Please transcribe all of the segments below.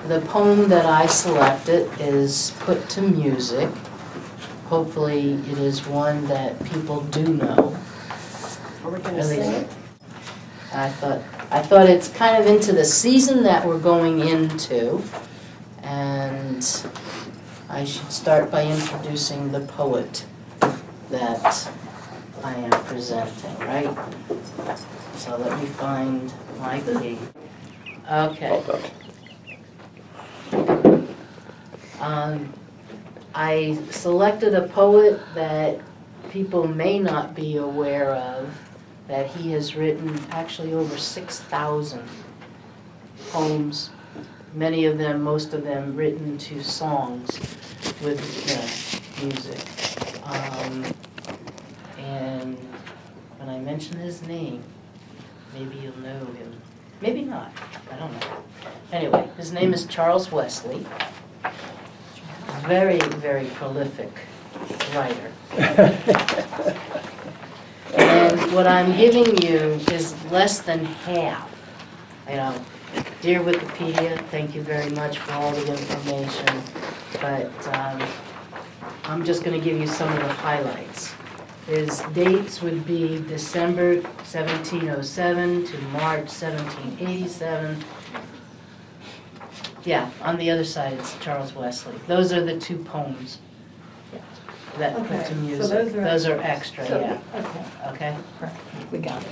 the poem that I selected is put to music. Hopefully it is one that people do know. Are we going to sing it? I thought it's kind of into the season that we're going into, and I should start by introducing the poet that I am presenting, right? So let me find my key. Okay. I selected a poet that people may not be aware of, that he has written actually over 6,000 poems, many of them, most of them written to songs with music. And when I mention his name, maybe you'll know him. Maybe not. I don't know. Anyway, his name is Charles Wesley. Very, very prolific writer. And what I'm giving you is less than half. You know, dear Wikipedia, thank you very much for all the information, but I'm just going to give you some of the highlights. His dates would be December 1707 to March 1787. Yeah, on the other side it's Charles Wesley. Those are the two poems that put to music. So those are extra, so, yeah. Okay. Okay? We got it.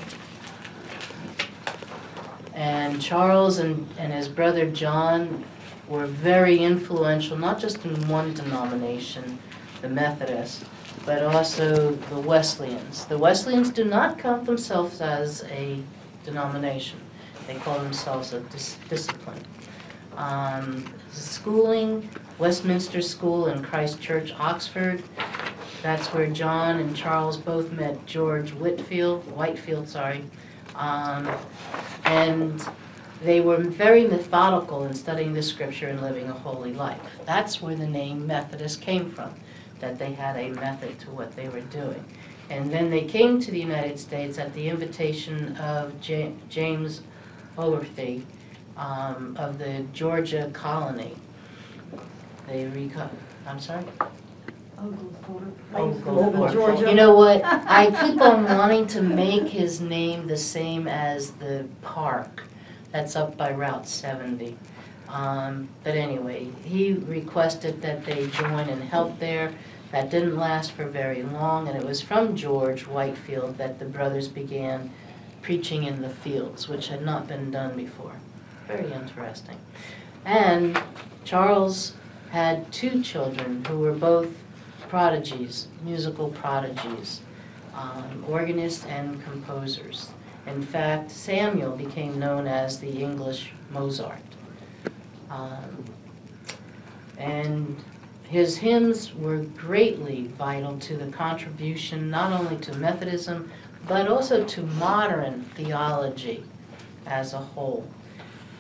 And Charles and his brother John were very influential, not just in one denomination, the Methodists, but also the Wesleyans. The Wesleyans do not count themselves as a denomination. They call themselves a discipline. Schooling, Westminster School in Christ Church, Oxford. That's where John and Charles both met George Whitefield, and they were very methodical in studying the scripture and living a holy life. That's where the name Methodist came from, that they had a method to what they were doing. And then they came to the United States at the invitation of James Oglethorpe of the Georgia colony. I'm sorry? Georgia. You know what? I keep on wanting to make his name the same as the park that's up by Route 70. But anyway, he requested that they join and help there. That didn't last for very long, and it was from George Whitefield that the brothers began preaching in the fields, which had not been done before. Very interesting. And Charles had two children who were both prodigies, musical prodigies, organists and composers. In fact, Samuel became known as the English Mozart. And his hymns were greatly vital to the contribution not only to Methodism, but also to modern theology as a whole.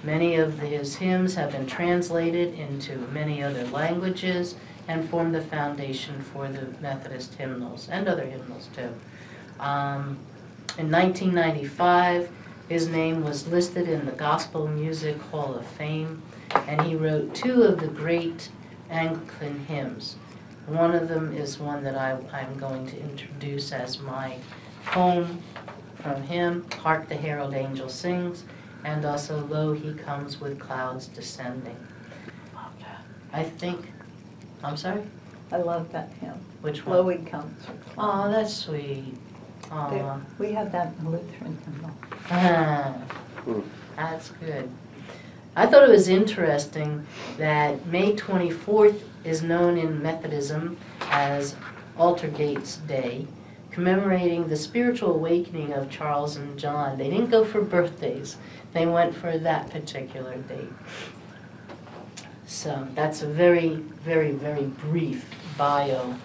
Many of his hymns have been translated into many other languages and form the foundation for the Methodist hymnals and other hymnals too. In 1995, his name was listed in the Gospel Music Hall of Fame, and he wrote two of the great Anglican hymns. One of them is one that I'm going to introduce as my poem from him, Hark the Herald Angel Sings, and also Lo, He Comes with Clouds Descending. I think, I'm sorry? I love that hymn. Which one? Lo, He Comes. Oh, that's sweet. Oh, We have that in Lutheran hymnal. That's good. I thought it was interesting that May 24th is known in Methodism as Altargates Day, commemorating the spiritual awakening of Charles and John. They didn't go for birthdays. They went for that particular date. So that's a very, very, very brief bio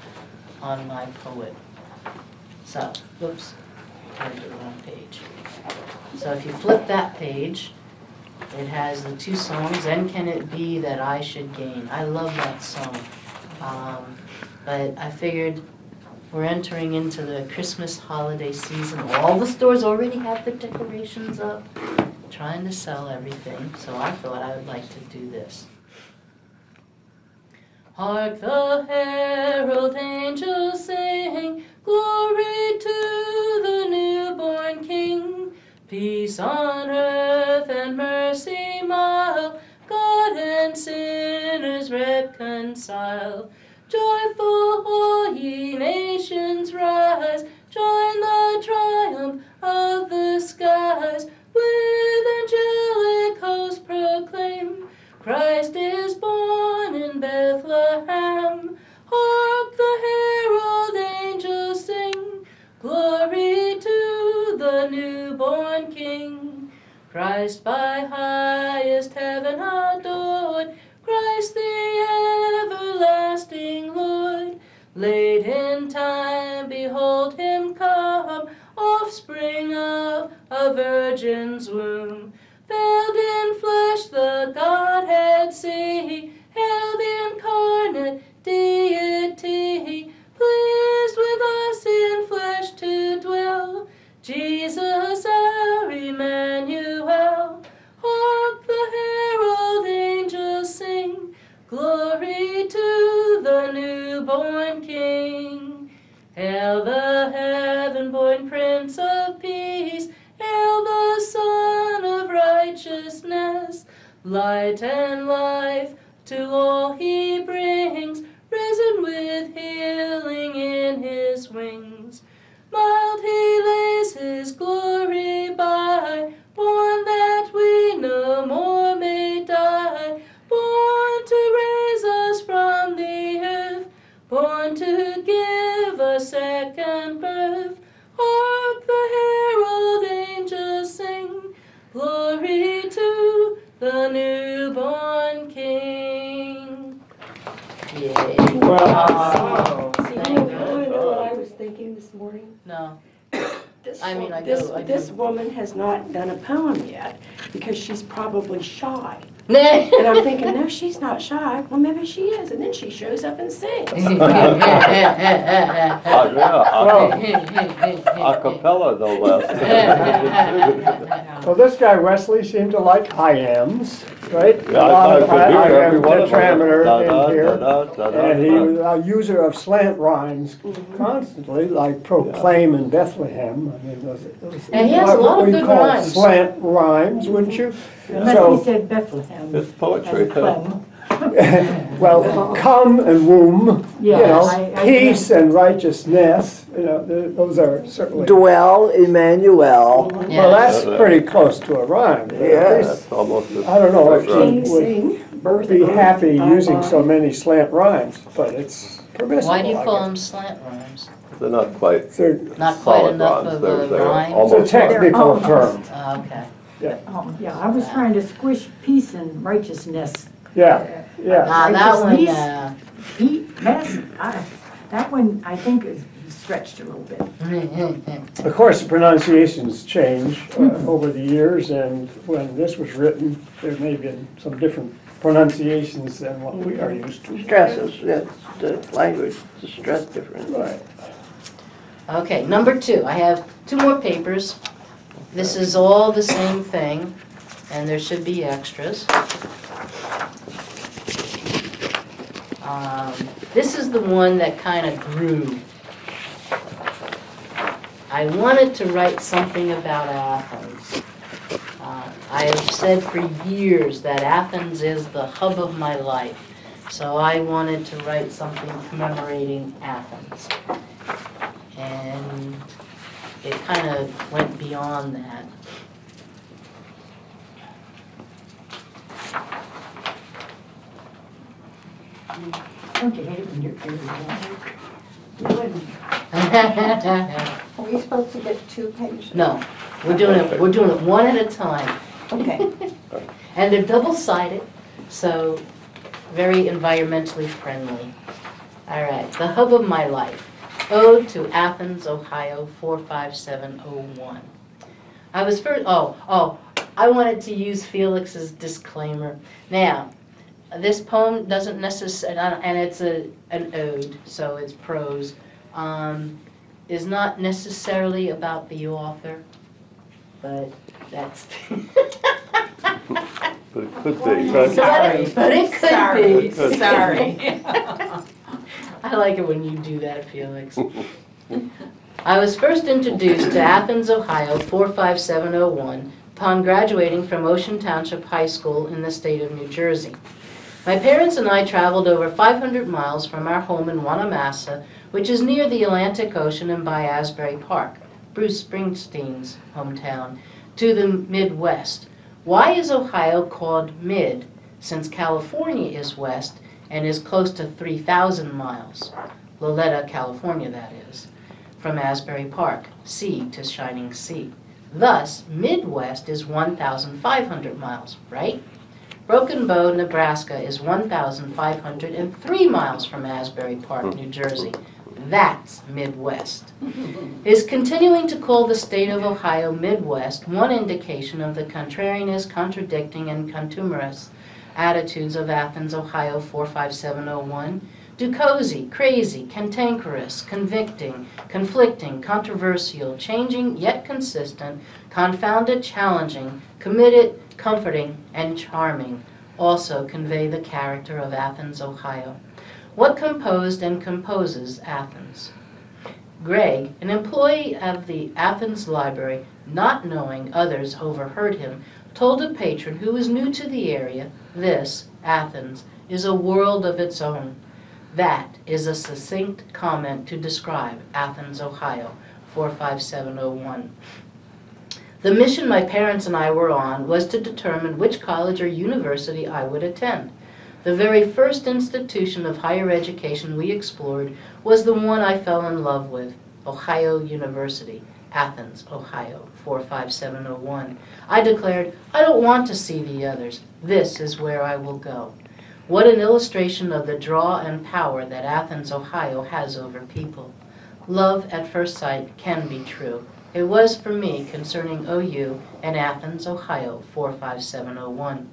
on my poet. So, oops, I turned to the wrong page. So if you flip that page, it has the two songs, And Can It Be That I Should Gain? I love that song. But I figured we're entering into the Christmas holiday season. All the stores already have the decorations up, trying to sell everything. So I thought I would like to do this. Hark the herald angels sing, glory to the newborn King. Peace on earth and mercy mild, God and sinners reconcile. Joyful all ye nations rise, join the triumph of the skies. With angelic hosts proclaim, Christ is born in Bethlehem. Hark the herald angels sing, glory to the newborn King. Christ by highest heaven adored, Christ the everlasting Lord. Late in time, behold him come, offspring of a virgin's womb. Veiled in flesh the Godhead see, hail the incarnate deity, pleased with us in flesh to dwell, Jesus our Emmanuel. Hark the herald angels sing, glory to the newborn King. Hail the heaven-born Prince of Peace, hail the Son of Righteousness. Light and life to all he brings, risen with healing in his wings. Mild he lays his glory by, born that we no more may die, born to raise us from the earth, born to give a second birth. Hark the herald angels sing, glory to the newborn King. Yay. Wow. Oh, See, thank you you. know what I was thinking this morning? No. This I mean, wo- I this, do, I this do. woman has not done a poem yet because she's probably shy. And And I'm thinking, no, she's not shy. Well, maybe she is. And then she shows up and sings. Acapella, no less. Well, this guy Wesley seemed to like hymns, right? Yeah, I could hear every one of them. Tetrameter Da, in da, here. da, da, da, And he da. was a user of slant rhymes constantly, like proclaim in Bethlehem. I mean, those And he has a lot of what we good call rhymes. Slant rhymes, wouldn't you? Unless So- he said Bethlehem. It's poetry, as a too. clem. Well, come and womb, you Yes, know, I peace and righteousness, you know, those are certainly. Dwell, Emmanuel. Well, that's pretty close to a rhyme. But at Yeah. least, That's almost as. I don't know if King, he would sing, birth, be earth, happy I using so lie. many slant rhymes, but it's permissible. Why do you I call guess. them slant rhymes? They're not quite They're- Not quite solid enough rhymes. of They're a rhyme? It's a almost. technical They're term, Oh, okay. Yeah, I was trying to squish peace and righteousness. yeah, yeah. Ah, that one, Righteousness. That one, I think is he stretched a little bit. Of course, the pronunciations change over the years, and when this was written, there may have been some different pronunciations than what we are used to. Stresses, yes, the language, the stress difference. Right. Okay, number 2. I have 2 more papers. This is all the same thing, and there should be extras. This is the one that kind of grew. I wanted to write something about Athens. I have said for years that Athens is the hub of my life, so I wanted to write something commemorating Athens. And it kind of went beyond that. Don't you hate it when your papers don't? You wouldn't. Are we supposed to get 2 pages? No, we're doing it one at a time. Okay. And they're double-sided, so very environmentally friendly. All right, the hub of my life. Ode to Athens, Ohio, 45701. I was first, I wanted to use Felix's disclaimer. Now, this poem doesn't necessarily, and it's an ode, so it's prose, is not necessarily about the author, but that's... But it Could be, but But it could Sorry. be. Sorry. I like it when you do that, Felix. I was first introduced to Athens, Ohio 45701 upon graduating from Ocean Township High School in the state of New Jersey. My parents and I traveled over 500 miles from our home in Wanamassa, which is near the Atlantic Ocean and by Asbury Park, Bruce Springsteen's hometown, to the Midwest. Why is Ohio called Mid, since California is west and is close to 3,000 miles, Loleta, California that is, from Asbury Park, sea to shining sea. Thus, Midwest is 1,500 miles, right? Broken Bow, Nebraska is 1,503 miles from Asbury Park, New Jersey. That's Midwest. Is continuing to call the state of Ohio Midwest one indication of the contrariness, contradicting, and contumelious attitudes of Athens, Ohio 45701? Ducozy, crazy, cantankerous, convicting, conflicting, controversial, changing yet consistent, confounded, challenging, committed, comforting, and charming also convey the character of Athens, Ohio. What composed and composes Athens? Greg, an employee of the Athens Library, not knowing others overheard him, told a patron who was new to the area, this, Athens, is a world of its own. That is a succinct comment to describe Athens, Ohio, 45701. The mission my parents and I were on was to determine which college or university I would attend. The very first institution of higher education we explored was the one I fell in love with, Ohio University, Athens, Ohio, 45701. I declared, I don't want to see the others. This is where I will go. What an illustration of the draw and power that Athens, Ohio has over people. Love at first sight can be true. It was for me concerning OU and Athens, Ohio, 45701.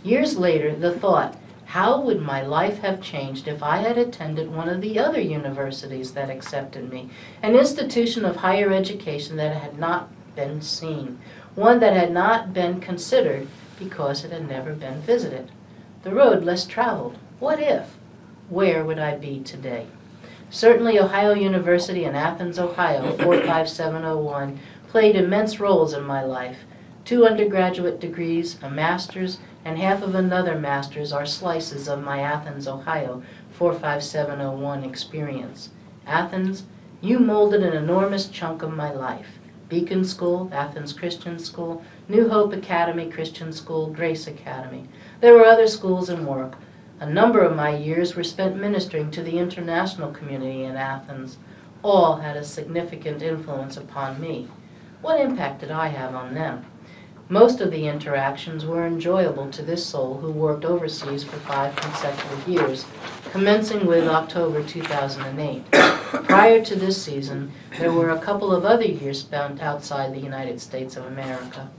Years later, the thought, how would my life have changed if I had attended one of the other universities that accepted me, an institution of higher education that had not been seen, one that had not been considered because it had never been visited. The road less traveled. What if? Where would I be today? Certainly Ohio University in Athens, Ohio, 45701, played immense roles in my life. 2 undergraduate degrees, a master's, and half of another master's are slices of my Athens, Ohio, 45701 experience. Athens, you molded an enormous chunk of my life. Beacon School, Athens Christian School, New Hope Academy Christian School, Grace Academy. There were other schools and work. A number of my years were spent ministering to the international community in Athens. All had a significant influence upon me. What impact did I have on them? Most of the interactions were enjoyable to this soul who worked overseas for 5 consecutive years, commencing with October 2008. Prior to this season, there were a couple of other years spent outside the United States of America.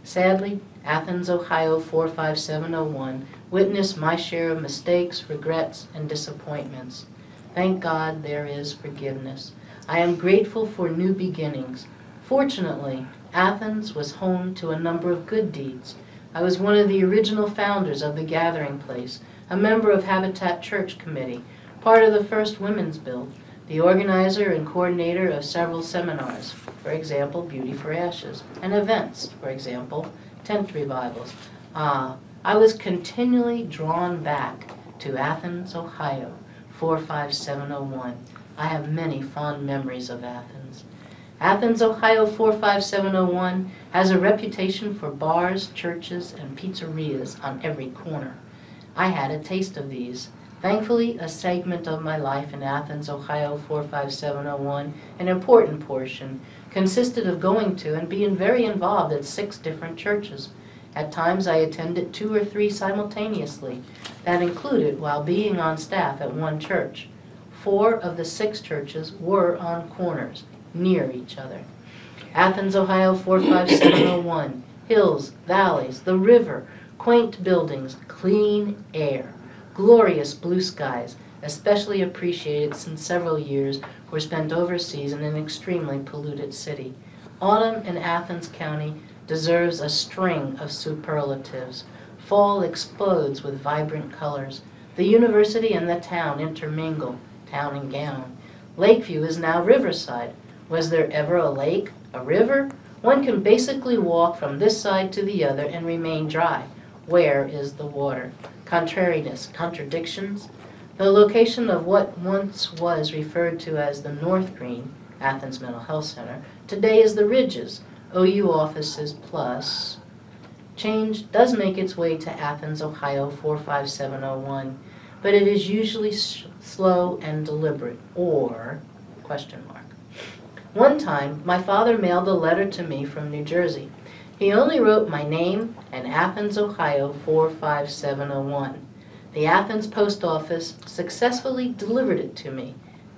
Sadly, Athens, Ohio 45701 witnessed my share of mistakes, regrets, and disappointments. Thank God there is forgiveness. I am grateful for new beginnings. Fortunately, Athens was home to a number of good deeds. I was one of the original founders of the Gathering Place, a member of Habitat Church Committee, part of the first Women's Bill, the organizer and coordinator of several seminars, for example, Beauty for Ashes, and events, for example, tent revivals. I was continually drawn back to Athens, Ohio, 45701. I have many fond memories of Athens. Athens, Ohio 45701 has a reputation for bars, churches, and pizzerias on every corner. I had a taste of these. Thankfully, a segment of my life in Athens, Ohio 45701, an important portion, consisted of going to and being very involved at 6 different churches. At times I attended 2 or 3 simultaneously. That included while being on staff at one church. 4 of the 6 churches were on corners, near each other. Athens, Ohio 45701, hills, valleys, the river, quaint buildings, clean air, glorious blue skies, especially appreciated since several years were spent overseas in an extremely polluted city. Autumn in Athens County deserves a string of superlatives. Fall explodes with vibrant colors. The university and the town intermingle, town and gown. Lakeview is now Riverside. Was there ever a lake, a river? One can basically walk from this side to the other and remain dry. Where is the water? Contrariness, contradictions. The location of what once was referred to as the North Green, Athens Mental Health Center, today is the Ridges, OU offices plus. Change does make its way to Athens, Ohio 45701, but it is usually slow and deliberate, or question mark. One time, my father mailed a letter to me from New Jersey. He only wrote my name and Athens, Ohio 45701. The Athens post office successfully delivered it to me.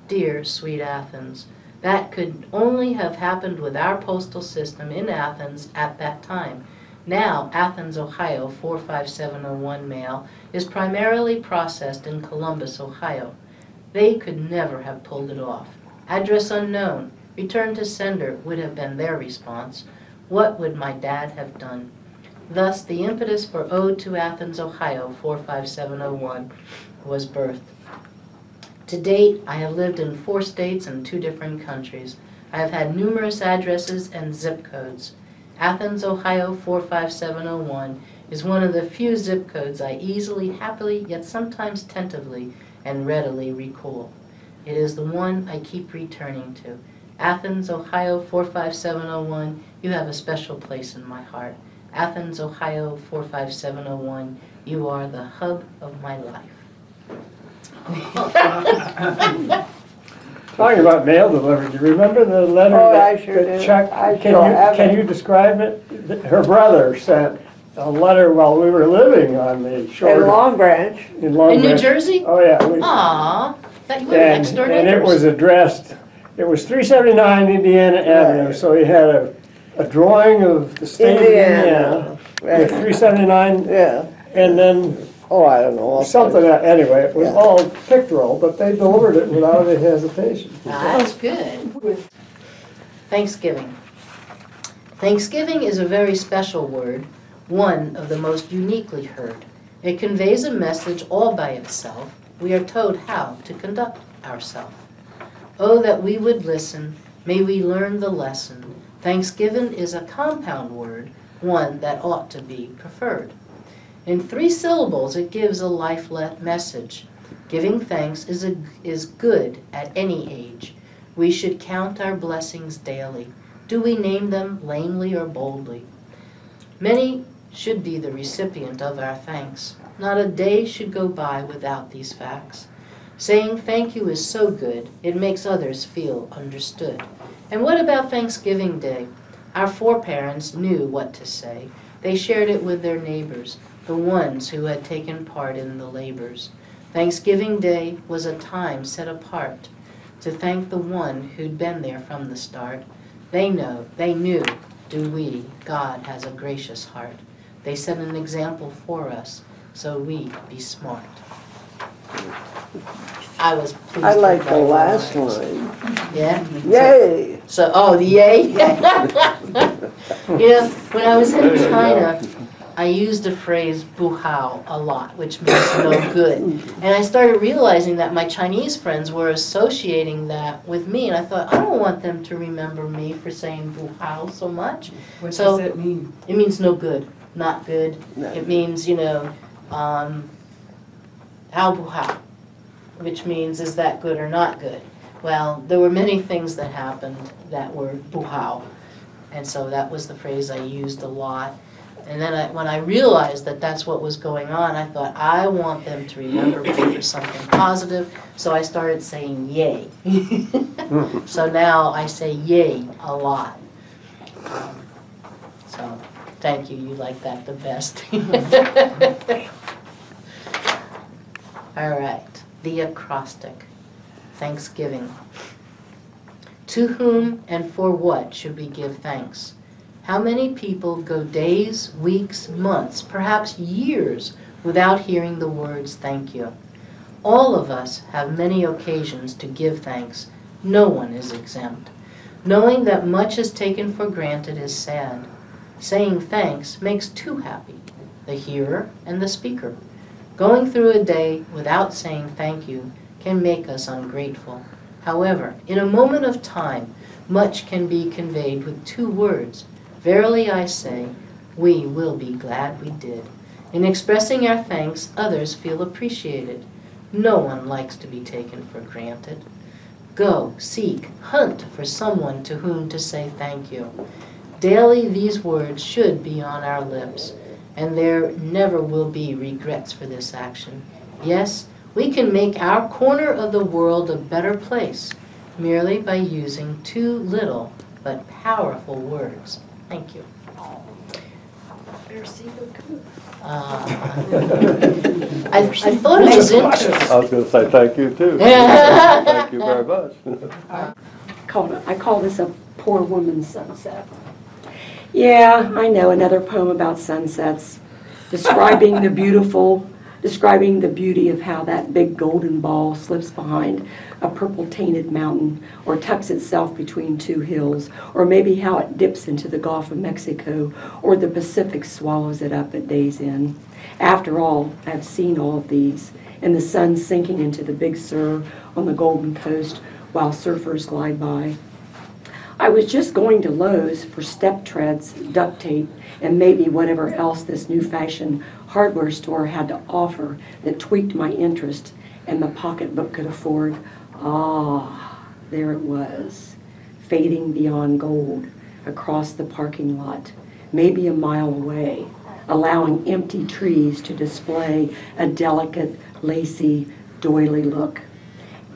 Dear sweet Athens, that could only have happened with our postal system in Athens at that time. Now, Athens, Ohio 45701 mail is primarily processed in Columbus, Ohio. They could never have pulled it off. Address unknown. Return to sender would have been their response. What would my dad have done? Thus, the impetus for Ode to Athens, Ohio 45701 was birthed. To date, I have lived in 4 states and 2 different countries. I have had numerous addresses and zip codes. Athens, Ohio 45701 is one of the few zip codes I easily, happily, yet sometimes tentatively and readily recall. It is the one I keep returning to. Athens, Ohio 45701, you have a special place in my heart. Athens, Ohio 45701, you are the hub of my life. Talking about mail delivery, do you remember the letter Oh, I that sure that do. Chuck, I still have can it. you describe it? Her brother sent a letter while we were living on the shore In Long Branch. in Long In New Branch. Jersey? Oh, yeah. Aww, that you were next door And neighbors. it was addressed, it was 379 Indiana Avenue, Right. so he had a drawing of the state of Indiana Right. with 379, Yeah. and then Oh, I don't know. something, anyway, it was Yeah. all pictorial, but they delivered it without any hesitation. That's good. Thanksgiving. Thanksgiving is a very special word, one of the most uniquely heard. It conveys a message all by itself. We are told how to conduct ourselves. Oh, that we would listen. May we learn the lesson. Thanksgiving is a compound word, one that ought to be preferred. In 3 syllables, it gives a life message. Giving thanks is good at any age. We should count our blessings daily. Do we name them lamely or boldly? Many should be the recipient of our thanks. Not a day should go by without these facts. Saying thank you is so good, it makes others feel understood. And what about Thanksgiving Day? Our foreparents knew what to say. They shared it with their neighbors, the ones who had taken part in the labors. Thanksgiving Day was a time set apart to thank the one who'd been there from the start. They knew, do we, God has a gracious heart. They set an example for us, so we be smart. I was pleased I like with the my last rhymes. line. Yeah? Yay! So, oh, the yay? You know, when I was in There you go. China, I used the phrase buhao a lot, which means no good. And I started realizing that my Chinese friends were associating that with me, and I thought, I don't want them to remember me for saying buhao so much. What So- does it mean? It means no good, not good. No. It means, how buhao, which means is that good or not good? Well, there were many things that happened that were buhao, and so that was the phrase I used a lot. And then when I realized that that's what was going on, I thought, I want them to remember me for something positive, so I started saying yay. So now I say yay a lot. So, thank you, you like that the best. All right, the acrostic, Thanksgiving. To whom and for what should we give thanks? How many people go days, weeks, months, perhaps years without hearing the words thank you? All of us have many occasions to give thanks. No one is exempt. Knowing that much is taken for granted is sad. Saying thanks makes 2 happy. the hearer and the speaker. Going through a day without saying thank you can make us ungrateful. However, in a moment of time, much can be conveyed with 2 words. Verily I say, we will be glad we did. In expressing our thanks, others feel appreciated. No one likes to be taken for granted. Go, seek, hunt for someone to whom to say thank you. Daily these words should be on our lips, and there never will be regrets for this action. Yes, we can make our corner of the world a better place merely by using 2 little but powerful words. Thank you. I thought it was interesting. I was gonna say thank you too. Thank you very much. I call this a poor woman's sunset. Yeah, I know, another poem about sunsets, describing the beauty of how that big golden ball slips behind a purple-tainted mountain, or tucks itself between 2 hills, or maybe how it dips into the Gulf of Mexico, or the Pacific swallows it up at day's end. After all, I've seen all of these, and the sun sinking into the Big Sur on the Golden Coast while surfers glide by. I was just going to Lowe's for step treads, duct tape, and maybe whatever else this new-fashioned hardware store had to offer that tweaked my interest and the pocketbook could afford. Ah, there it was, fading beyond gold across the parking lot, maybe a mile away, allowing empty trees to display a delicate, lacy, doily look,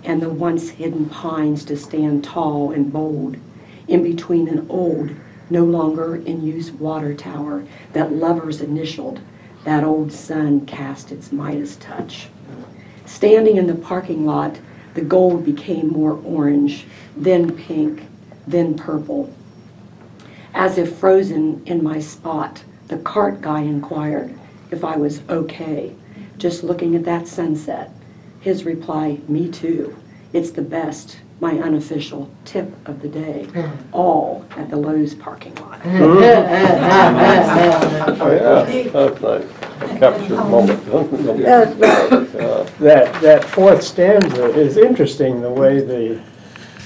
and the once hidden pines to stand tall and bold in between an old, no longer in use water tower that lovers initialed. That old sun cast its Midas touch. Standing in the parking lot, the gold became more orange, then pink, then purple. As if frozen in my spot, the cart guy inquired if I was okay, just looking at that sunset. His reply, me too. It's the best, my unofficial tip of the day, all at the Lowe's parking lot. Oh, yeah, that's nice. Capture a moment. That's right. That 4th stanza is interesting, the way the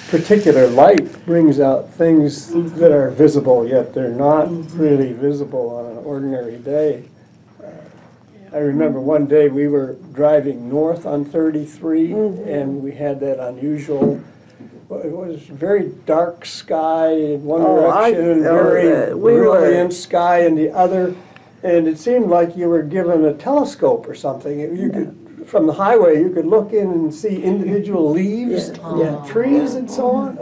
particular light brings out things that are visible, yet they're not really visible on an ordinary day. I remember one day we were driving north on 33, and we had that unusual, it was very dark sky in one direction, and very brilliant sky in the other, and it seemed like you were given a telescope or something. You could, from the highway, you could look in and see individual leaves, trees, and so on.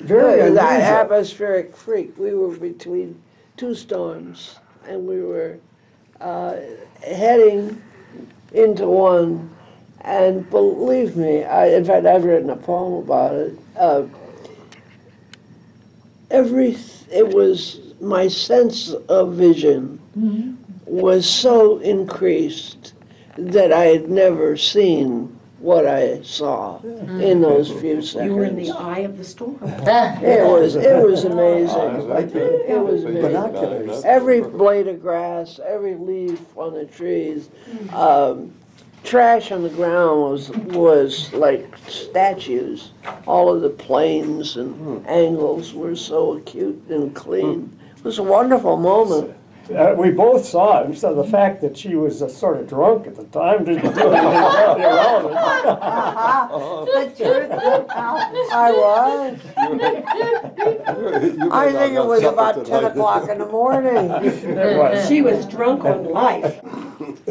Very unusual. That atmospheric freak. We were between 2 storms, and we were heading into one, and believe me, in fact, I've written a poem about it. It was my sense of vision was so increased that I had never seen what I saw in those few seconds. You were in the eye of the storm. It was amazing. It was amazing. Binoculars. Every blade of grass, every leaf on the trees, trash on the ground was like statues. All of the planes and angles were so acute and clean. It was a wonderful moment. We both saw it, so the fact that she was sort of drunk at the time didn't do anything irrelevant. The truth will out. I was. I think it was about 10 o'clock in the morning. It was. She was drunk on life.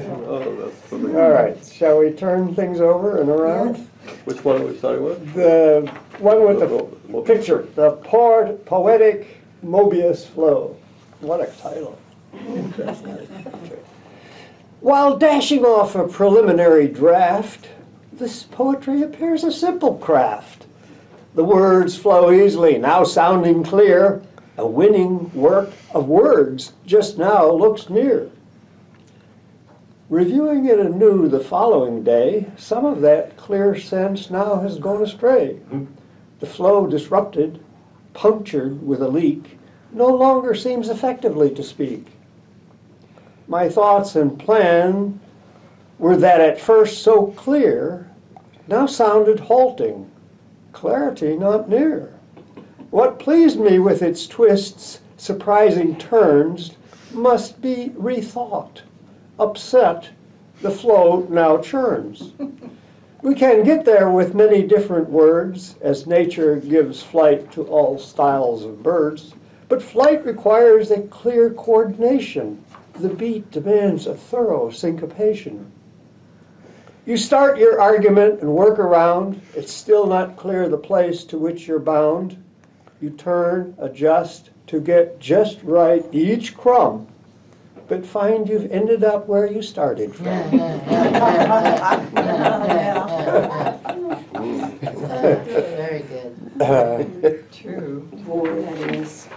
All right, shall we turn things over and around? Which one are we starting with? The one with the picture, the poetic Mobius flow. What a title. While dashing off a preliminary draft, this poetry appears a simple craft. The words flow easily, now sounding clear. A winning work of words just now looks near. Reviewing it anew the following day, some of that clear sense now has gone astray. The flow disrupted, punctured with a leak, no longer seems effectively to speak. My thoughts and plan were that at first so clear, now sounded halting, clarity not near. What pleased me with its twists, surprising turns, must be rethought. Upset, the flow now churns. We can get there with many different words, as nature gives flight to all styles of birds. But flight requires a clear coordination. The beat demands a thorough syncopation. You start your argument and work around. It's still not clear the place to which you're bound. You turn, adjust, to get just right each crumb, but find you've ended up where you started from. Very good. True. Boy, that is.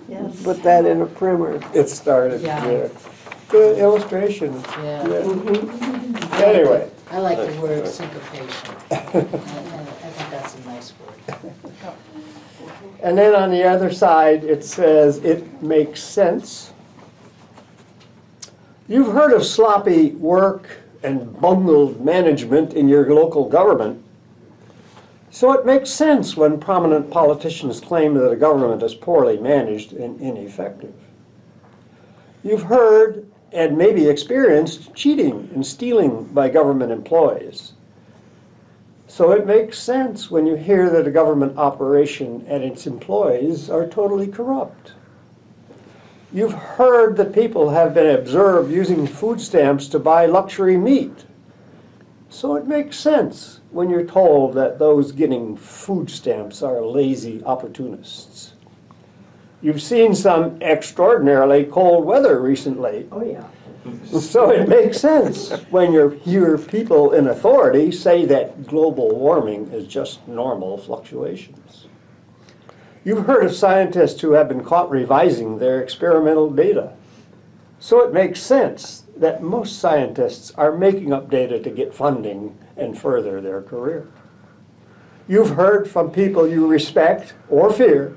Yes. Put that in a primer. It started Yeah. there. Good illustration. Yeah. Anyway, I like the word syncopation. I think that's a nice word. and then on the other side, it says, it makes sense. You've heard of sloppy work and bungled management in your local government. So it makes sense when prominent politicians claim that a government is poorly managed and ineffective. You've heard and maybe experienced cheating and stealing by government employees. So it makes sense when you hear that a government operation and its employees are totally corrupt. You've heard that people have been observed using food stamps to buy luxury meat. So it makes sense when you're told that those getting food stamps are lazy opportunists. You've seen some extraordinarily cold weather recently. Oh, yeah. So it makes sense when you hear people in authority say that global warming is just normal fluctuations. You've heard of scientists who have been caught revising their experimental data. So it makes sense that most scientists are making up data to get funding and further their career. You've heard from people you respect or fear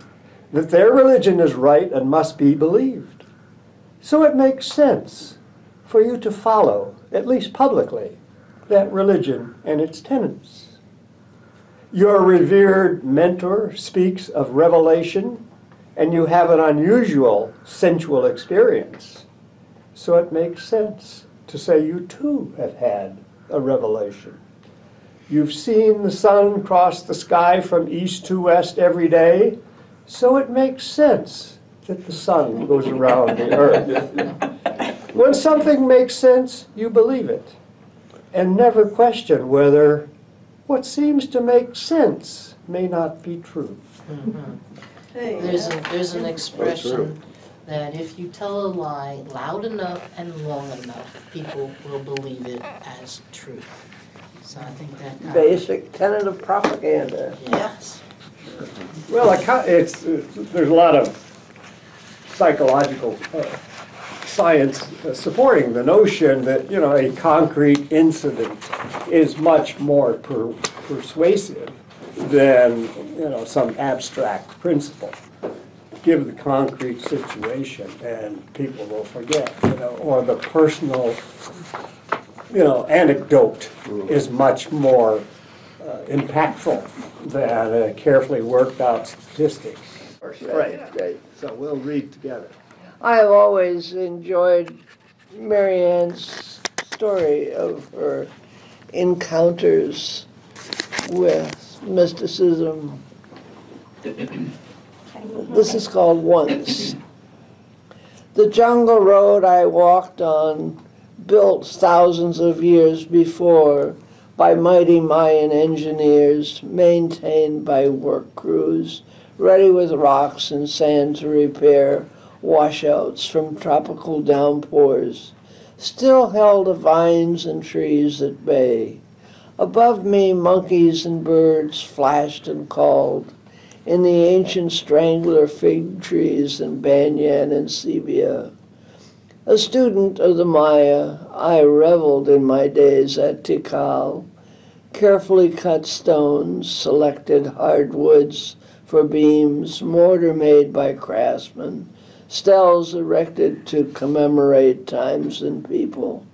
that their religion is right and must be believed. So it makes sense for you to follow, at least publicly, that religion and its tenets. Your revered mentor speaks of revelation, and you have an unusual sensual experience. So it makes sense to say you too have had a revelation. You've seen the sun cross the sky from east to west every day, so it makes sense that the sun goes around the earth. When something makes sense, you believe it, and never question whether what seems to make sense may not be true. There's an expression that if you tell a lie loud enough and long enough, people will believe it as truth. So I think that kind of, Basic tenet of propaganda. yes. Well, there's a lot of psychological science supporting the notion that, a concrete incident is much more persuasive than, some abstract principle. Give the concrete situation and people will forget, or the personal, anecdote is much more impactful than a carefully worked out statistic. Right. So we'll read together. I've always enjoyed Mary Ann's story of her encounters with mysticism. This is called Once. The jungle road I walked on, built thousands of years before by mighty Mayan engineers, maintained by work crews, ready with rocks and sand to repair washouts from tropical downpours, still held the vines and trees at bay. Above me, monkeys and birds flashed and called. In the ancient strangler fig trees and banyan and sepia. A student of the Maya, I reveled in my days at Tikal, carefully cut stones, selected hardwoods for beams, mortar made by craftsmen, Steles erected to commemorate times and people.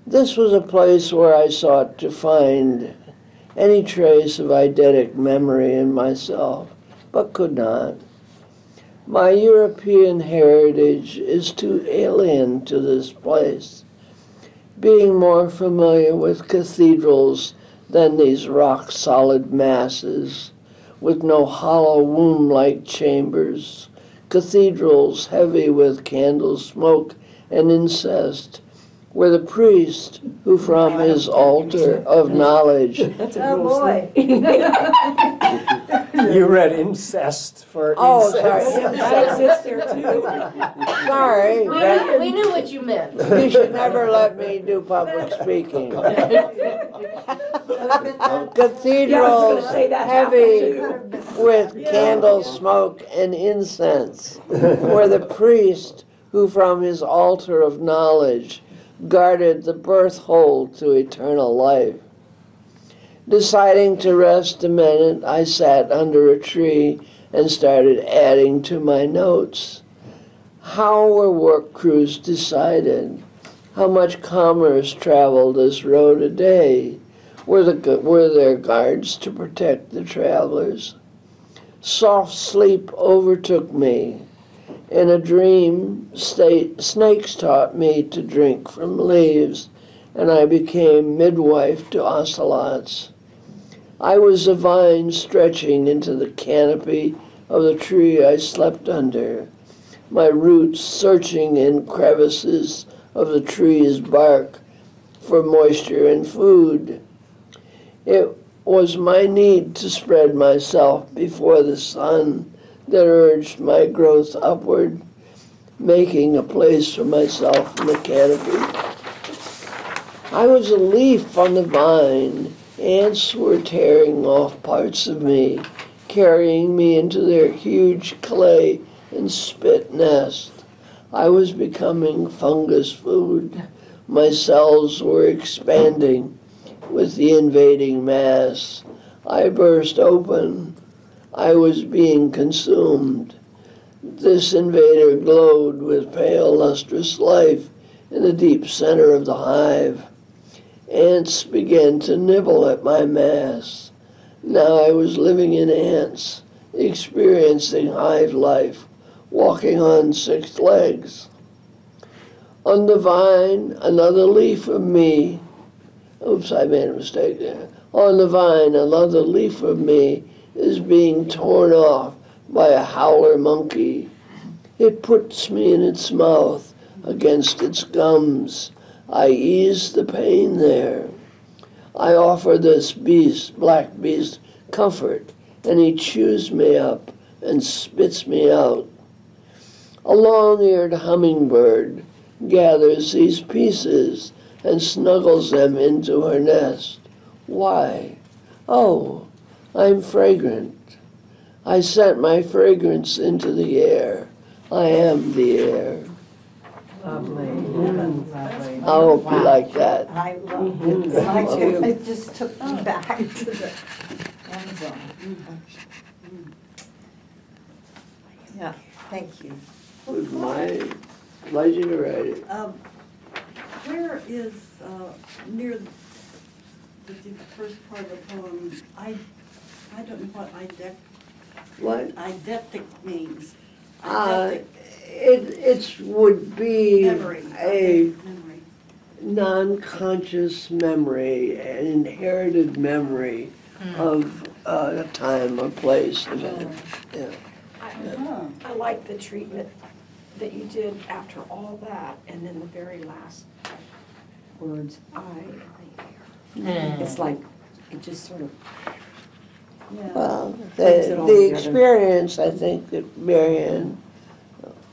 This was a place where I sought to find any trace of eidetic memory in myself, but could not. My European heritage is too alien to this place, being more familiar with cathedrals than these rock-solid masses, with no hollow womb-like chambers, cathedrals heavy with candle smoke and incest, where the priest, who from his altar of knowledge, That's a Oh, gross boy. thing. You read incest for oh, incest. sorry, That exists there too. sorry, that- We knew what you meant. you should never let me do public speaking. Cathedrals say that heavy with candle smoke and incense, where the priest, who from his altar of knowledge guarded the birth hold to eternal life. Deciding to rest a minute, I sat under a tree and started adding to my notes. How were work crews decided? How much commerce traveled this road a day? Were there guards to protect the travelers? Soft sleep overtook me. In a dream state, snakes taught me to drink from leaves, and I became midwife to ocelots. I was a vine stretching into the canopy of the tree I slept under, my roots searching in crevices of the tree's bark for moisture and food. It was my need to spread myself before the sun that urged my growth upward, making a place for myself in the canopy. I was a leaf on the vine. Ants were tearing off parts of me, carrying me into their huge clay and spit nest. I was becoming fungus food. My cells were expanding with the invading mass. I burst open. I was being consumed. This invader glowed with pale, lustrous life in the deep center of the hive. Ants began to nibble at my mass. Now I was living in ants, experiencing hive life, walking on 6 legs. On the vine, another leaf of me. Oops, I made a mistake there. On the vine, another leaf of me is being torn off by a howler monkey. It puts me in its mouth against its gums. I ease the pain there. I offer this beast, black beast, comfort, and he chews me up and spits me out. A long-eared hummingbird gathers these pieces and snuggles them into her nest. Why? Oh, I'm fragrant. I sent my fragrance into the air. I am the air. Lovely, lovely. I hope you like that. I love it. I do. It just took me back to the Amazon. Yeah, thank you. It was my pleasure to write it. Where is, near the first part of the poem, I don't know what What? eidetic means. Uh, Eidetic it would be memory. a Memory. non-conscious memory, an inherited memory of a time, a place, event. Yeah. I like the treatment that you did after all that, and then the very last words, I am the air. It's like, it just sort of, Yeah. Well, Brings it all the together. experience I think that Marianne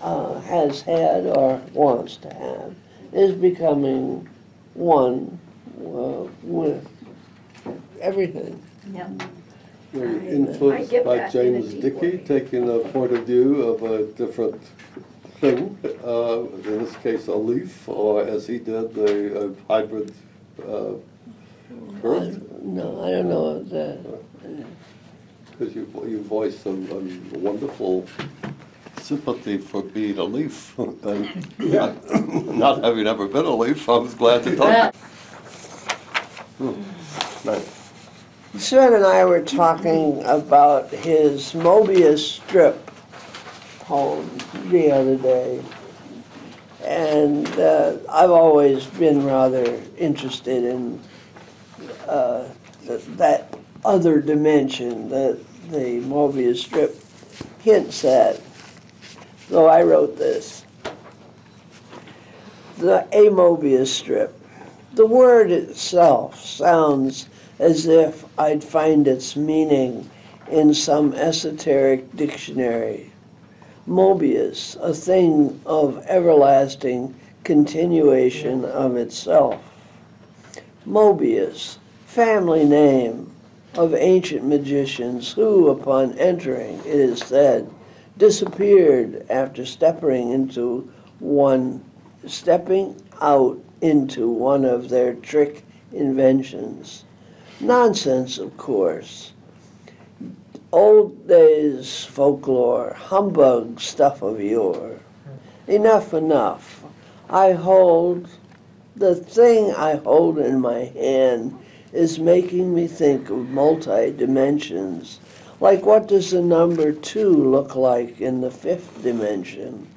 has had or wants to have is becoming one with everything. Yeah. Were you I influenced get by that in a James deep Dickey, way. taking a point of view of a different thing, in this case a leaf, or as he did, a hybrid birth? No, I don't know of that. Because you voiced some wonderful sympathy for being a leaf. And not having ever been a leaf, I was glad to talk. Nice. Sven and I were talking about his Mobius strip poem the other day. And I've always been rather interested in that other dimension that the Mobius strip hints at. So I wrote this. A Mobius strip. The word itself sounds as if I'd find its meaning in some esoteric dictionary. Mobius, a thing of everlasting continuation of itself. Mobius, family name of ancient magicians who, upon entering, it is said, disappeared after stepping out into one of their trick inventions. Nonsense, of course. Old days folklore, humbug stuff of yore. Enough. The thing I hold in my hand is making me think of multi-dimensions. Like, what does the number 2 look like in the 5th dimension?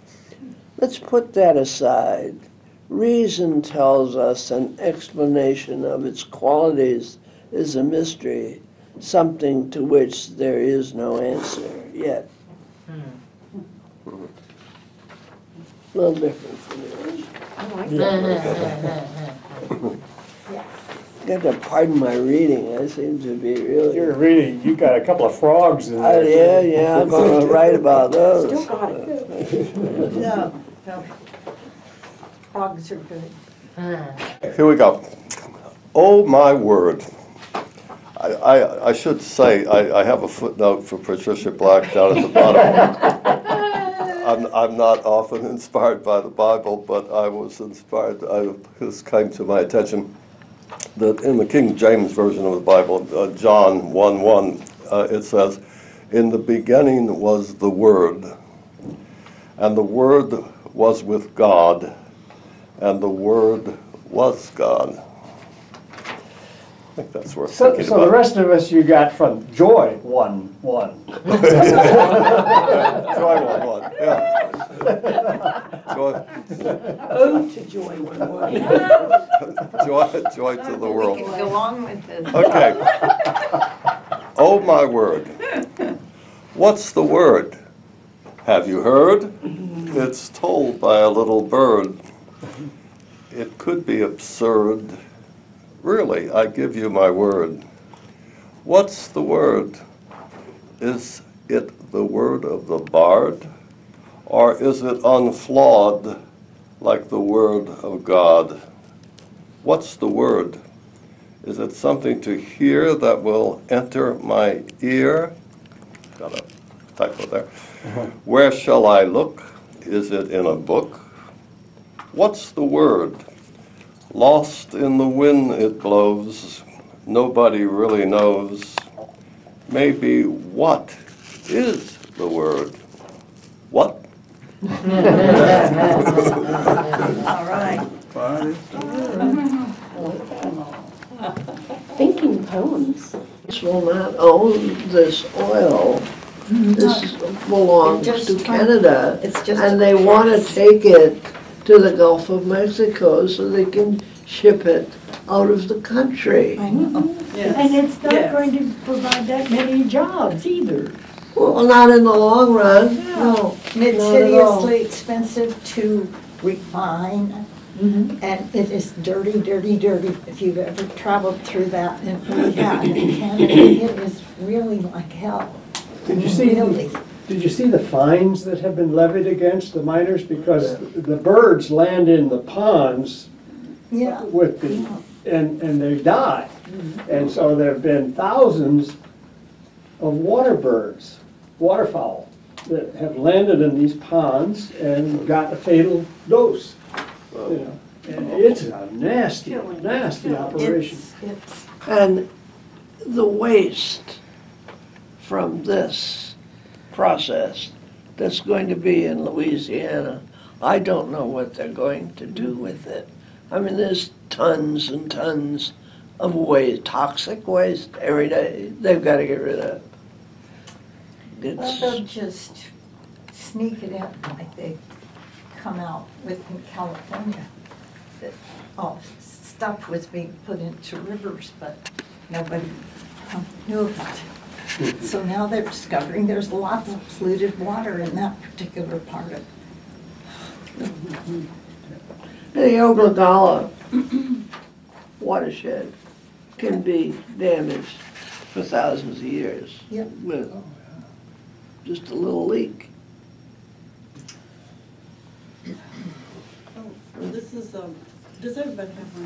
Let's put that aside. Reason tells us an explanation of its qualities is a mystery, something to which there is no answer yet. A little different from yours. I like You have to pardon my reading. I seem to be really. You're reading, you got a couple of frogs in Oh, there. yeah, I'm going to write about those. Still got it. No, no. Frogs are good. Here we go. Oh, my word. I should say, I have a footnote for Patricia Black down at the bottom. I'm not often inspired by the Bible, but I was inspired. This came to my attention that in the King James Version of the Bible, John 1:1, it says, "In the beginning was the Word, and the Word was with God, and the Word was God." I think that's worth So thinking the about. rest of us you got from Joy 1:1. Joy 1:1, yeah. Joy, Ode to joy one way. joy to the world. We can go on with this. Okay. Oh, my word. What's the word? Have you heard? It's told by a little bird. It could be absurd. Really, I give you my word. What's the word? Is it the word of the bard? Or is it unflawed like the word of God? What's the word? Is it something to hear that will enter my ear? Got a typo there. Where shall I look? Is it in a book? What's the word? Lost in the wind it blows. Nobody really knows. Maybe what is the word? What? All right. Thinking poems. This will not own this oil. This belongs It just to Canada. It's just. And they want to take it to the Gulf of Mexico so they can ship it out of the country. I know. Yes. And it's not Yes. going to provide that many jobs either. Well, not in the long run, no. And it's Not at all. hideously expensive to refine, and it is dirty, dirty, dirty. If you've ever traveled through that, and we have in Canada, it is really like hell. Did you see? Really. Did you see the fines that have been levied against the miners? Because the birds land in the ponds Yeah. with the, and they die. And so there have been thousands of water birds, waterfowl, that have landed in these ponds and got a fatal dose. You know, and it's a nasty, nasty operation. It's, And the waste from this process that's going to be in Louisiana. I don't know what they're going to do with it. I mean, there's tons and tons of waste, toxic waste every day they've got to get rid of. Well, they'll It's, just sneak it out like they come out with in California. That all stuff was being put into rivers, but nobody knew about it. So now they're discovering there's lots of polluted water in that particular part of. the Oglala watershed can be damaged for thousands of years Yeah. with just a little leak. Oh, this is, does everybody have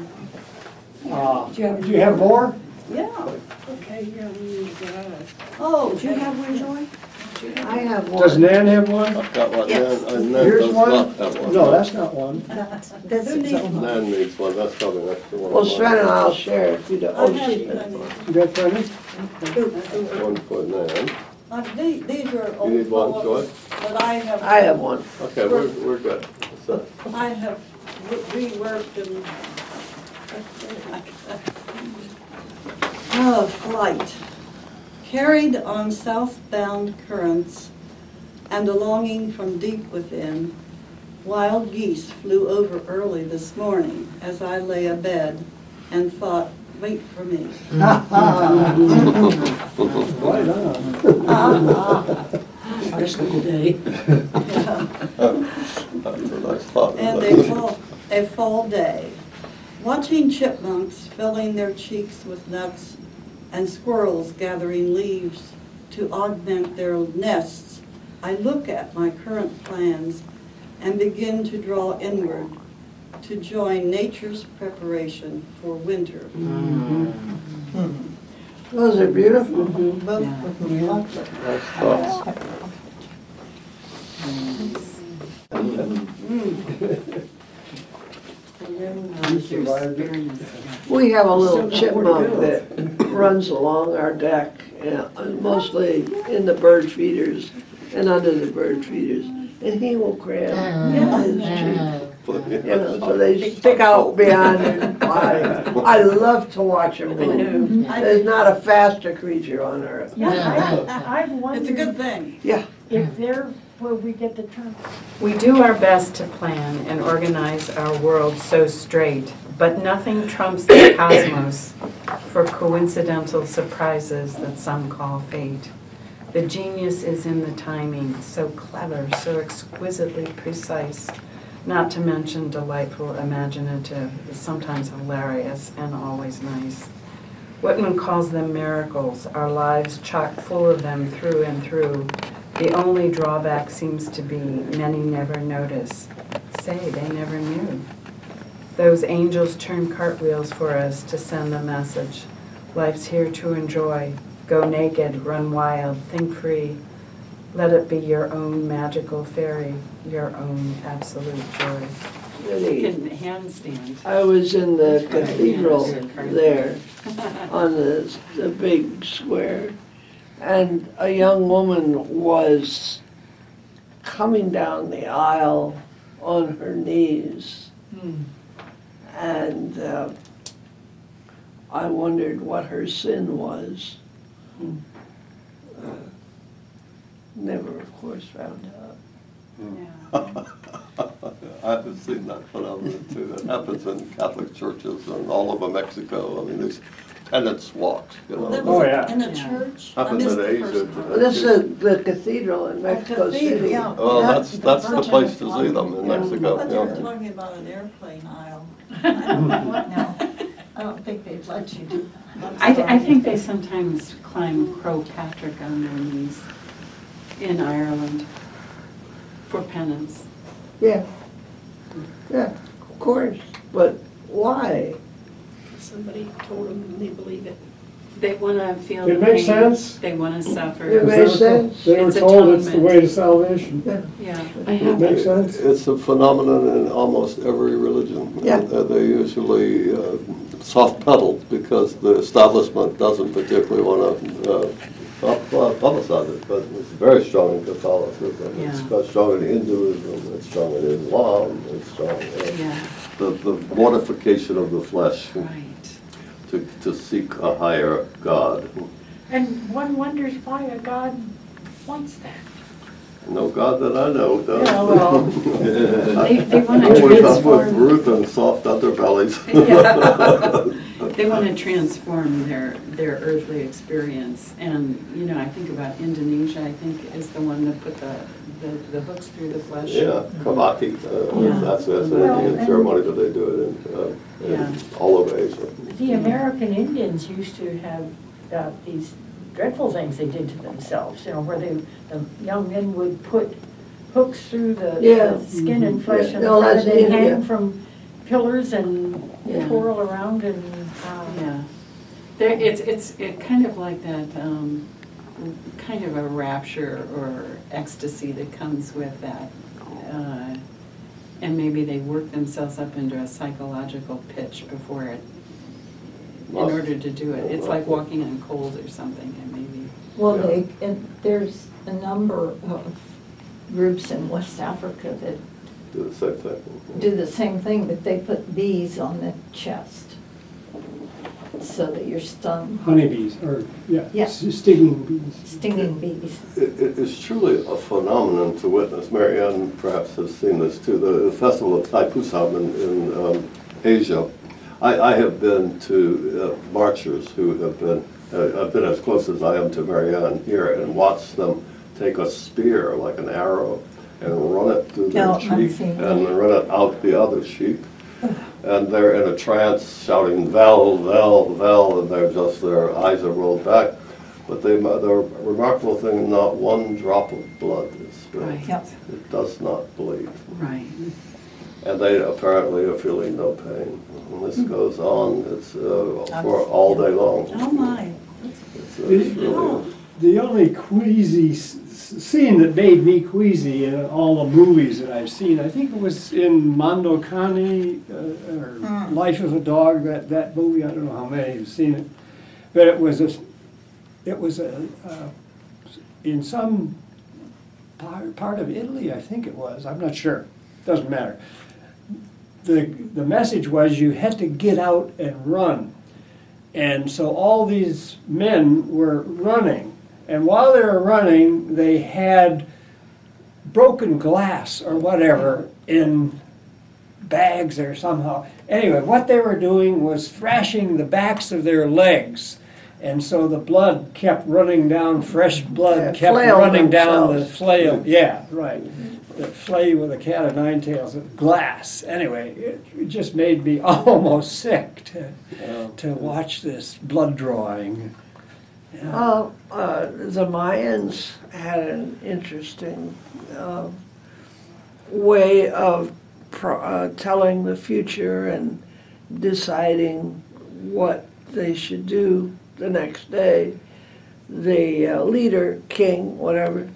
one? Do you have more? Yeah. Okay, yeah, we need to get out of. Oh, do you have one, Joy? I have Does one. Nan have one? I've got one, Yes. Nan, Nan Here's does one? not have one. No, that's not one. This Who is needs a- Nan needs one, that's coming next to one. Well, of Sven mine. and I'll share if you don't. I Oh, have she- plenty. You got plenty? One for Nan. These are You old need one, Joy? poems, but I have one. Okay, we're good. So, I have reworked and. Oh, flight. Carried on southbound currents and a longing from deep within, wild geese flew over early this morning as I lay abed and thought, wait for me. Right on. First of the day. that's a nice thought. And isn't it? a fall day, watching chipmunks filling their cheeks with nuts and squirrels gathering leaves to augment their nests, I look at my current plans and begin to draw inward to join nature's preparation for winter. Those are beautiful. both of them lovely. Nice thoughts. We have a little chipmunk that runs along our deck, mostly in the bird feeders and under the bird feeders, and he will cram his cheek. You know, so they stick out beyond and fly. I love to watch them move. There's not a faster creature on earth. I've It's a wondered good thing. Yeah. if they're where we get the term. We do our best to plan and organize our world so straight, but nothing trumps the cosmos for coincidental surprises that some call fate. The genius is in the timing, so clever, so exquisitely precise, not to mention delightful, imaginative, sometimes hilarious, and always nice. Whitman calls them miracles, our lives chock full of them through and through. The only drawback seems to be many never notice. Say, they never knew. Those angels turn cartwheels for us to send the message. Life's here to enjoy. Go naked, run wild, think free. Let it be your own magical fairy, your own absolute joy. Really, Handstand. I was in the cathedral there on the big square, and a young woman was coming down the aisle on her knees. And I wondered what her sin was. Never, of course, found out. I haven't seen that phenomenon too. That happens in Catholic churches and all over Mexico. I mean, these penance walks, you know. That Oh, was yeah. in a church? I Happens missed in the Asia. first part. Well, this is the cathedral in Mexico cathedral, City. yeah. Oh, that's the place to see them in I Mexico. thought you were Yeah. talking about an airplane aisle. I don't know what now. I don't think they'd let you do that. I think they sometimes climb Croagh Patrick on their knees in Ireland for penance. Yeah, yeah, of course, but why? Somebody told them they believe it. They want to feel It the makes pain. sense. They want to suffer. It makes sense. They were It's told it's the atonement. way to salvation. Yeah. It makes sense. It's a phenomenon in almost every religion. Yeah. They usually soft pedal because the establishment doesn't particularly want to publicize it, but it's very strong in Catholicism. Yeah. It's got strong in Hinduism. It's strong in Islam. It's strong in Yeah, the mortification of the flesh right. to seek a higher God. And one wonders why a God wants that. No God that I know does. Yeah, well, They want to Always up with transform. Ruth and soft underbellies. They want to transform their earthly experience. And, you know, I think about Indonesia, I think is the one that put the hooks through the flesh. Yeah, Kavati, Yeah. that's an Well, Indian and- ceremony, but they do it Yeah. in all over Asia. the American Indians used to have these dreadful things they did to themselves, you know, where the young men would put hooks through the Yeah. skin and flesh Yeah. and No, front, that's and they'd India. hang from pillars and Yeah. twirl around and, Yeah. It's kind of like that, kind of a rapture or ecstasy that comes with that. And maybe they work themselves up into a psychological pitch before it, in Must. order to do it. It's like walking on coals or something, and maybe. Well, Yeah. there's a number of groups in West Africa that Do the same thing. do the same thing, but they put bees on the chest so that you're stung, Honeybees, or, Yeah. stinging bees. stinging bees. It is truly a phenomenon to witness. Marianne perhaps has seen this too. The festival of Thaipusam in Asia. I have been to marchers who have been, I've been as close as I am to Marianne here and watched them take a spear like an arrow and run it through their No, I've cheek seen and that. run it out the other cheek. And they're in a trance shouting, Vel, Vel, Vel, and their eyes are rolled back. But the remarkable thing, not one drop of blood is spilled. Right. Yep. It does not bleed. Right. And they apparently are feeling no pain. And this goes on, it's for all day long. Oh, my. It's really, The only queasy scene that made me queasy in all the movies that I've seen, I think it was in Mondo Cane, or Life of a Dog, that movie, I don't know how many have seen it, but it was in some part of Italy, I think it was, I'm not sure, doesn't matter. The message was you had to get out and run. And so all these men were running. And while they were running, they had broken glass or whatever in bags or somehow. Anyway, what they were doing was thrashing the backs of their legs. And so the blood kept running down, fresh blood Yeah, kept flailed running down the themselves. flail. Yeah, right. The flay with a cat of nine tails, glass. Anyway, it just made me almost sick to watch this blood drawing. Yeah. The Mayans had an interesting way of telling the future and deciding what they should do the next day. The leader, king, whatever,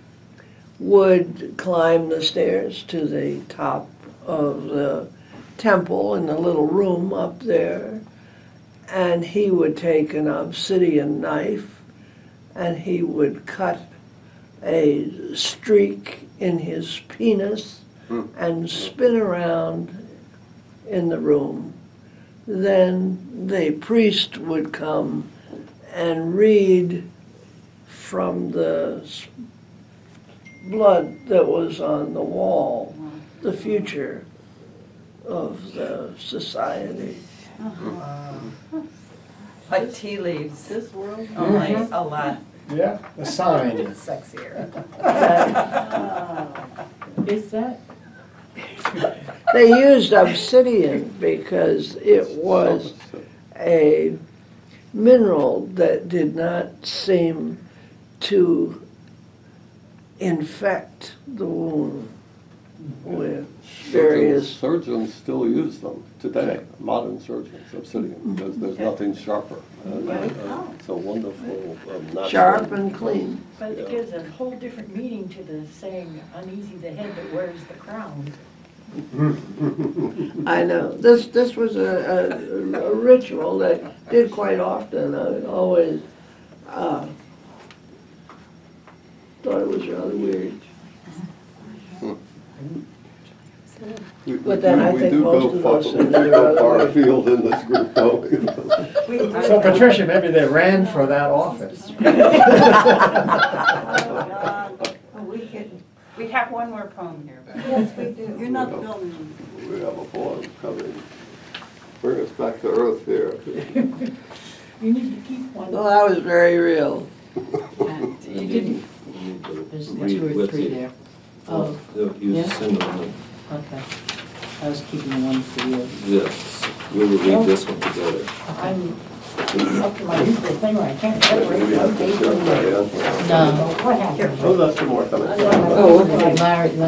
would climb the stairs to the top of the temple in the little room up there, and he would take an obsidian knife and he would cut a streak in his penis and spin around in the room. Then the priest would come and read from the blood that was on the wall the future of the society. Like tea leaves, This world. only a lot Yeah, the sign. sexier. is that, They used obsidian because it was a mineral that did not seem to infect the wound with various. surgeons still use them today, modern surgeons, obsidian, because there's nothing sharper. And, it's a wonderful natural. Sharp and clean. but it gives a whole different meaning to the saying, uneasy the head that wears the crown. I know. This was a ritual that did quite often. I would always thought it was rather weird. But then I think most of us are we go far afield in this group, don't we? So Patricia, maybe they ran for that office. We have one more poem here. Yes, we do. You're not filming. We have a poem coming. Bring us back to earth here. You need to keep one. Well, that was very real. And you didn't, there's two or three there. Oh, You Yeah? send them one. okay. I was keeping the one for you. Yes, we will read this one together. I'm up to my usual thing where I can't separate We have one to date share from the other. No. What happened? Oh, that's some more coming. Oh, okay. Larry and I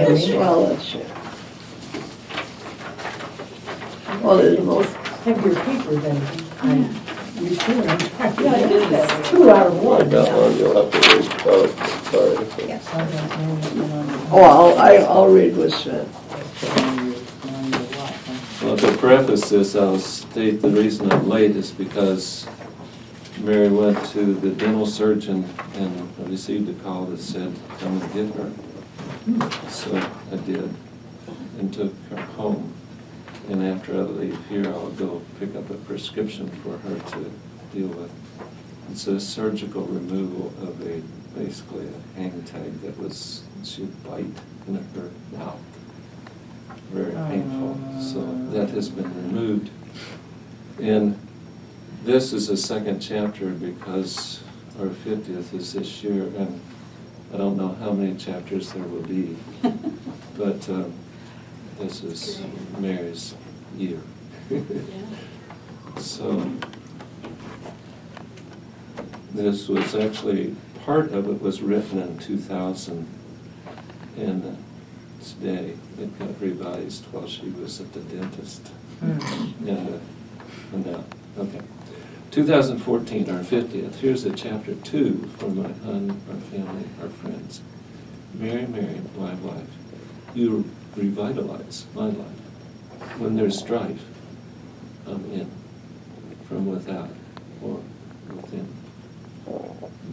was- Well, that's it. Well, there's most, Heavier paper than I used to. Yeah, I did that. 2 out of 1. That one you'll have to read. Oh, sorry. I'll read what's said. Well, to preface this, I'll state the reason I'm late is because Mary went to the dental surgeon and received a call that said, come and get her. So I did, and took her home. And after I leave here, I'll go pick up a prescription for her to deal with. It's a surgical removal of basically a hang tag that she would bite in her mouth. Very painful. So that has been removed. And this is a second chapter because our 50th is this year, and I don't know how many chapters there will be, but this is Mary's year. So this was actually, part of it was written in 2000, and today it got revised while she was at the dentist. And now, okay. 2014, our 50th. Here's a chapter 2 for my hon, our family, our friends. Mary, Mary, my wife, you revitalize my life. When there's strife, I'm in, from without or within.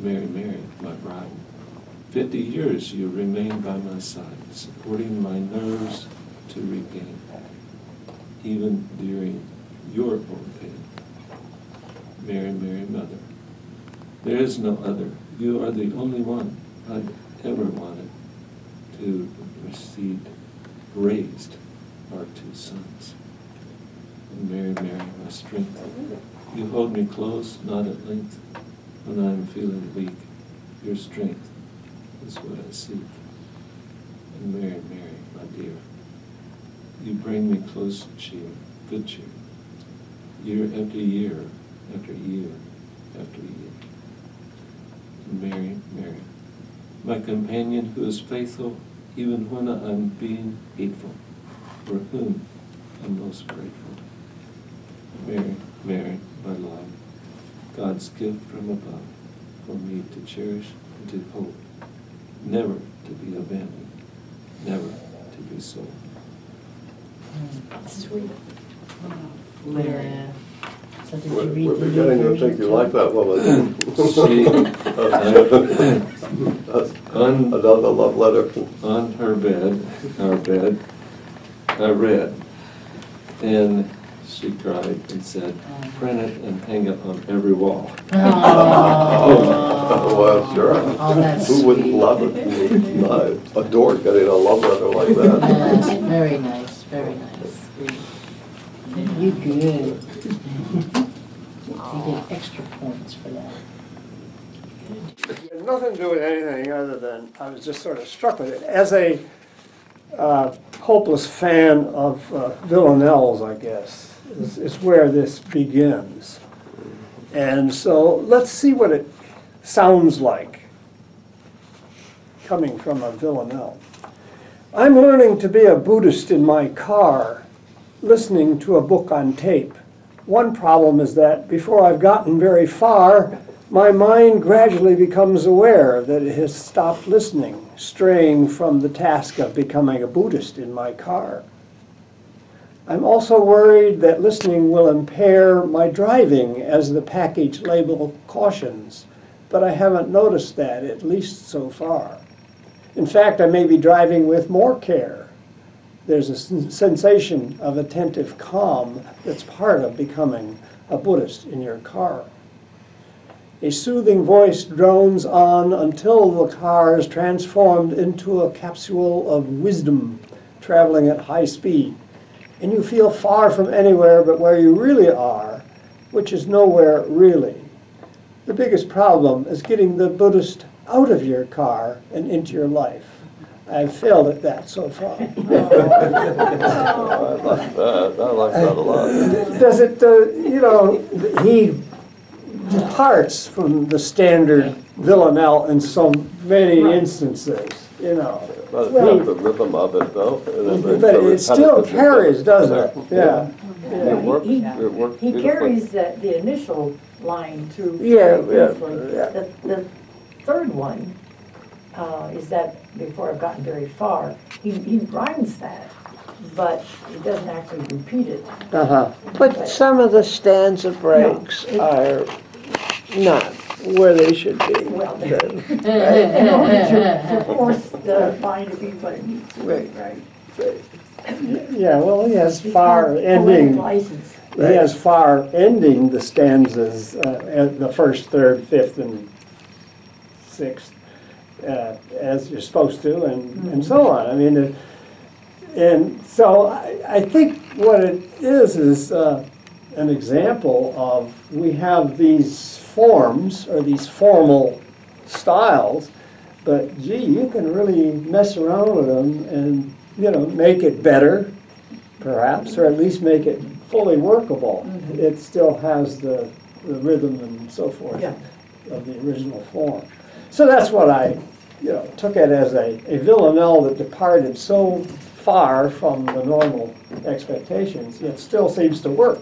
Mary, Mary, my bride. 50 years you remain by my side, supporting my nerves to regain, even during your own pain. Mary, Mary, mother. There is no other. You are the only one I've ever wanted to receive, raised our 2 sons. And Mary, Mary, my strength. You hold me close, not at length, when I am feeling weak. Your strength is what I seek. And Mary, Mary, my dear, you bring me close cheer, good cheer, year after year, after year, after year. And Mary, Mary, my companion who is faithful even when I'm being hateful, for whom I'm most grateful. Mary, Mary, my love, God's gift from above, for me to cherish and to hope, never to be abandoned, never to be sold. Sweet. Yeah. So did you We're read the beginning to new think you version like too? that woman. That's On, another love letter. on her bed, our bed, I read, and she cried and said, print it and hang it on every wall. Oh, Well, sure. Oh, that's Who wouldn't sweet. love it? I adore getting a love letter like that. Yes, very nice, very nice. You good. You get extra points for that. It had nothing to do with anything other than I was just sort of struck with it. As a hopeless fan of Villanelle's, I guess, is where this begins. And so let's see what it sounds like coming from a Villanelle. I'm learning to be a Buddhist in my car, listening to a book on tape. One problem is that before I've gotten very far, my mind gradually becomes aware that it has stopped listening, straying from the task of becoming a Buddhist in my car. I'm also worried that listening will impair my driving, as the package label cautions. but I haven't noticed that, at least so far. In fact, I may be driving with more care. There's a sensation of attentive calm that's part of becoming a Buddhist in your car. A soothing voice drones on until the car is transformed into a capsule of wisdom traveling at high speed. And you feel far from anywhere but where you really are, which is nowhere really. The biggest problem is getting the Buddhist out of your car and into your life. I've failed at that so far. I like that. I like that a lot. Does it, he departs from the standard villanelle in so many instances, But it's Well, got the rhythm of it, though. But it still carries, doesn't it? Yeah. It works. He- It works He beautifully. carries the initial line through Yeah, very yeah, beautifully. yeah. The third one is that, before I've gotten very far, he rhymes that, but he doesn't actually repeat it. Uh-huh. But some of the stanza breaks are not where they should be. Well, So, in order to force the line to be what it needs to be, Right. right? Yeah, well, he has It's far called poetic ending, license. he has far ending the stanzas, at the first, third, fifth, and sixth, as you're supposed to, and so on. I mean, and so I think what it is an example of, we have these forms, or these formal styles, but gee, you can really mess around with them and, make it better, perhaps, or at least make it fully workable. It still has the rhythm and so forth Yeah. of the original form. So that's what I, took it as a villanelle that departed so far from the normal expectations, yet still seems to work.